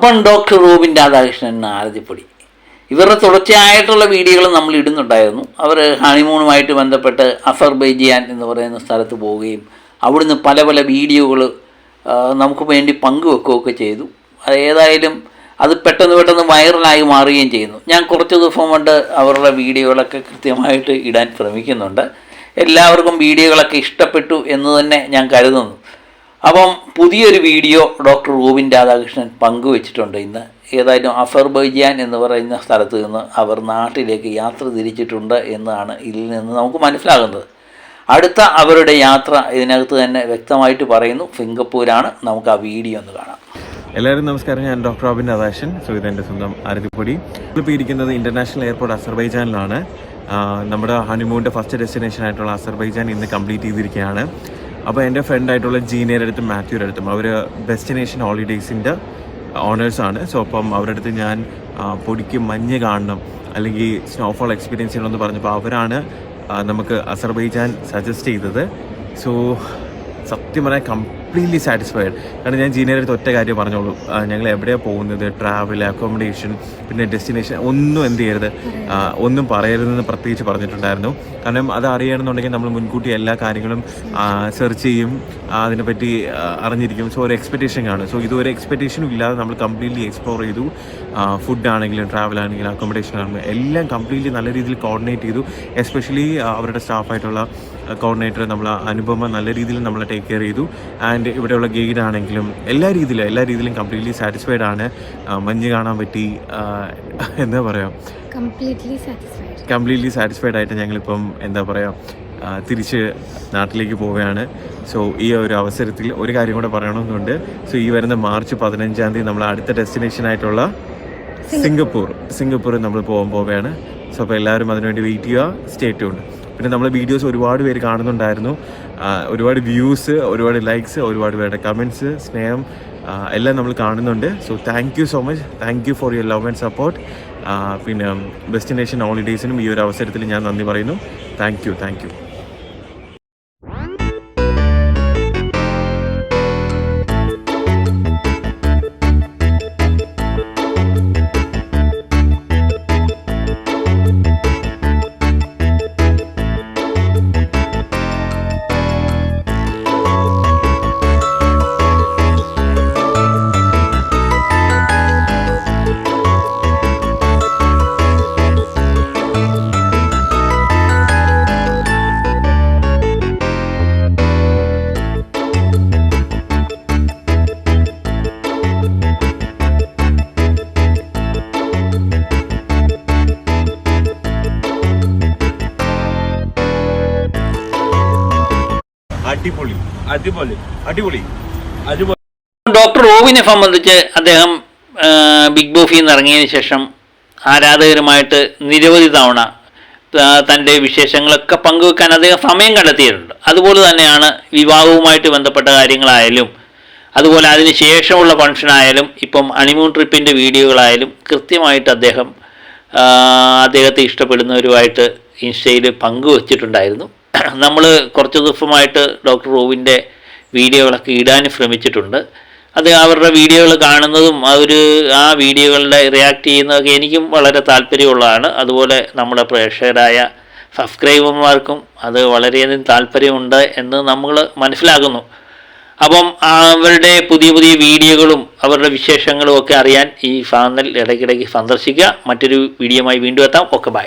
ഇപ്പം doctor Robin Radhakrishnan ആരതിപ്പൊടി ഇവരുടെ തുടർച്ചയായിട്ടുള്ള വീഡിയോകൾ നമ്മൾ ഇടുന്നുണ്ടായിരുന്നു. അവർ ഹണിമൂണുമായിട്ട് ബന്ധപ്പെട്ട് അസർബൈജാൻ എന്ന് പറയുന്ന സ്ഥലത്ത് പോവുകയും അവിടുന്ന് പല പല വീഡിയോകൾ നമുക്ക് വേണ്ടി പങ്കുവെക്കുകയൊക്കെ ചെയ്തു. ഏതായാലും അത് പെട്ടെന്ന് വൈറലായി മാറുകയും ചെയ്യുന്നു. ഞാൻ കുറച്ച് ദിവസം കൊണ്ട് അവരുടെ വീഡിയോകളൊക്കെ കൃത്യമായിട്ട് ഇടാൻ ശ്രമിക്കുന്നുണ്ട്. എല്ലാവർക്കും വീഡിയോകളൊക്കെ ഇഷ്ടപ്പെട്ടു എന്ന് തന്നെ ഞാൻ കരുതുന്നു. അപ്പം പുതിയൊരു വീഡിയോ ഡോക്ടർ റോബിൻ രാധാകൃഷ്ണൻ പങ്കുവച്ചിട്ടുണ്ട് ഇന്ന്. ഏതായാലും അസർബൈജാൻ എന്ന് പറയുന്ന സ്ഥലത്ത് നിന്ന് അവർ നാട്ടിലേക്ക് യാത്ര തിരിച്ചിട്ടുണ്ട് എന്നാണ് ഇതിൽ നിന്ന് നമുക്ക് മനസ്സിലാകുന്നത്. അടുത്ത അവരുടെ യാത്ര ഇതിനകത്ത് തന്നെ വ്യക്തമായിട്ട് പറയുന്നു. സിംഗപ്പൂരാണ്. നമുക്ക് ആ വീഡിയോ ഒന്ന് കാണാം. എല്ലാവരും നമസ്കാരം. ഞാൻ ഡോക്ടർ റോബിൻ രാധാകൃഷ്ണൻ. ഇതെൻ്റെ സ്വന്തം ആരതിപ്പൊടി. ഇപ്പോൾ ഇരിക്കുന്നത് ഇൻ്റർനാഷണൽ എയർപോർട്ട് അസർബൈജാനിലാണ്. നമ്മുടെ ഹണിമൂണിൻ്റെ ഫസ്റ്റ് ഡെസ്റ്റിനേഷൻ ആയിട്ടുള്ള അസർബൈജാൻ ഇന്ന് കംപ്ലീറ്റ് ചെയ്തിരിക്കുകയാണ്. അപ്പോൾ എൻ്റെ ഫ്രണ്ടായിട്ടുള്ള ജീനയുടെ അടുത്തും മാത്യുയുടെ അടുത്തും അവർ ഡെസ്റ്റിനേഷൻ ഹോളിഡേയ്സിൻ്റെ ഓണേഴ്സാണ്. സോ അപ്പം അവരുടെ അടുത്ത് ഞാൻ പൊടിക്ക് മഞ്ഞ് കാണണം അല്ലെങ്കിൽ സ്നോഫോൾ എക്സ്പീരിയൻസ് ചെയ്യണമെന്ന് പറഞ്ഞപ്പോൾ അവരാണ് നമുക്ക് അസർബൈജാൻ സജസ്റ്റ് ചെയ്തത്. സോ സത്യം പറയാൻ കംപ്ലീറ്റ്ലി സാറ്റിസ്ഫൈഡ്. കാരണം ഞാൻ ജീനയുടെ അടുത്ത് ഒറ്റ കാര്യം പറഞ്ഞോളൂ, ഞങ്ങൾ എവിടെയാണ് പോകുന്നത്, ട്രാവൽ, അക്കോമഡേഷൻ, പിന്നെ ഡെസ്റ്റിനേഷൻ ഒന്നും എന്ത് ചെയ്യരുത്, ഒന്നും പറയരുതെന്ന് പ്രത്യേകിച്ച് പറഞ്ഞിട്ടുണ്ടായിരുന്നു. കാരണം അത് അറിയണമെന്നുണ്ടെങ്കിൽ നമ്മൾ മുൻകൂട്ടി എല്ലാ കാര്യങ്ങളും സെർച്ച് ചെയ്യും, അതിനെപ്പറ്റി അറിഞ്ഞിരിക്കും. സോ ഒരു എക്സ്പെക്റ്റേഷൻ കാണും. സോ ഇതൊരു എക്സ്പെക്റ്റേഷനും ഇല്ലാതെ നമ്മൾ കംപ്ലീറ്റ്ലി എക്സ്പ്ലോർ ചെയ്തു. ഫുഡാണെങ്കിലും ട്രാവലാണെങ്കിലും അക്കോമഡേഷൻ ആണെങ്കിലും എല്ലാം കംപ്ലീറ്റ്ലി നല്ല രീതിയിൽ കോർഡിനേറ്റ് ചെയ്തു. എസ്പെഷ്യലി അവരുടെ സ്റ്റാഫായിട്ടുള്ള കോർഡിനേറ്റർ നമ്മൾ അനുപമ നല്ല രീതിയിൽ നമ്മളെ ടേക്ക് കെയർ ചെയ്തു. ആൻഡ് ഇവിടെയുള്ള ഗൈഡ് ആണെങ്കിലും എല്ലാ രീതിയിലും കംപ്ലീറ്റ്ലി സാറ്റിസ്ഫൈഡ് ആണ്. മഞ്ഞ് കാണാൻ പറ്റി, എന്താ പറയുക, കംപ്ലീറ്റ്ലി സാറ്റിസ്ഫൈഡ് ആയിട്ട് ഞങ്ങളിപ്പം എന്താ പറയുക തിരിച്ച് നാട്ടിലേക്ക് പോവുകയാണ്. സോ ഈ ഒരു അവസരത്തിൽ ഒരു കാര്യം കൂടെ പറയണമെന്നുണ്ട്. സോ ഈ വരുന്ന മാർച്ച് 15 നമ്മൾ അടുത്ത ഡെസ്റ്റിനേഷനായിട്ടുള്ള സിംഗപ്പൂർ നമ്മൾ പോവുകയാണ്. സോ അപ്പോൾ എല്ലാവരും അതിനുവേണ്ടി വെയിറ്റ് ചെയ്യുക. Stay tuned. പിന്നെ നമ്മളെ വീഡിയോസ് ഒരുപാട് പേര് കാണുന്നുണ്ടായിരുന്നു. ഒരുപാട് വ്യൂസ്, ഒരുപാട് ലൈക്സ്, ഒരുപാട് പേരുടെ കമൻറ്റ്സ്, സ്നേഹം എല്ലാം നമ്മൾ കാണുന്നുണ്ട്. So thank you so much. Thank you for your love and support. പിന്നെ ഡെസ്റ്റിനേഷൻ ഹോളിഡേയ്സിനും ഈ ഒരു അവസരത്തിൽ ഞാൻ നന്ദി പറയുന്നു. Thank you. അടിപൊളി. ഡോക്ടർ റോബിനെ സംബന്ധിച്ച് അദ്ദേഹം ബിഗ് ബോസിൽ നിന്ന് ഇറങ്ങിയതിന് ശേഷം ആരാധകരുമായിട്ട് നിരവധി തവണ തൻ്റെ വിശേഷങ്ങളൊക്കെ പങ്കുവെക്കാൻ അദ്ദേഹം സമയം കണ്ടെത്തിയിട്ടുണ്ട്. അതുപോലെ തന്നെയാണ് വിവാഹവുമായിട്ട് ബന്ധപ്പെട്ട കാര്യങ്ങളായാലും അതുപോലെ അതിന് ശേഷമുള്ള ഫംഗ്ഷനായാലും ഇപ്പം ഹണിമൂൺ ട്രിപ്പിൻ്റെ വീഡിയോകളായാലും കൃത്യമായിട്ട് അദ്ദേഹത്തെ ഇഷ്ടപ്പെടുന്നവരുമായിട്ട് ഇൻസ്റ്റയിൽ പങ്കുവച്ചിട്ടുണ്ടായിരുന്നു. നമ്മൾ കുറച്ച് ദിവസമായിട്ട് ഡോക്ടർ റോബിൻ്റെ വീഡിയോകളൊക്കെ ഇടാൻ ശ്രമിച്ചിട്ടുണ്ട്. അത് അവരുടെ വീഡിയോകൾ കാണുന്നതും ആ വീഡിയോകളുടെ റിയാക്ട് ചെയ്യുന്നതൊക്കെ എനിക്കും വളരെ താല്പര്യമുള്ളതാണ്. അതുപോലെ നമ്മുടെ പ്രേക്ഷകരായ സബ്സ്ക്രൈബർമാർക്കും അത് വളരെയധികം താല്പര്യമുണ്ട് എന്ന് നമ്മൾ മനസ്സിലാക്കുന്നു. അപ്പം അവരുടെ പുതിയ വീഡിയോകളും അവരുടെ വിശേഷങ്ങളും ഒക്കെ അറിയാൻ ഈ ചാനൽ ഇടയ്ക്കിടയ്ക്ക് സന്ദർശിക്കുക. മറ്റൊരു വീഡിയോയുമായി വീണ്ടും എത്താം. Okay, by.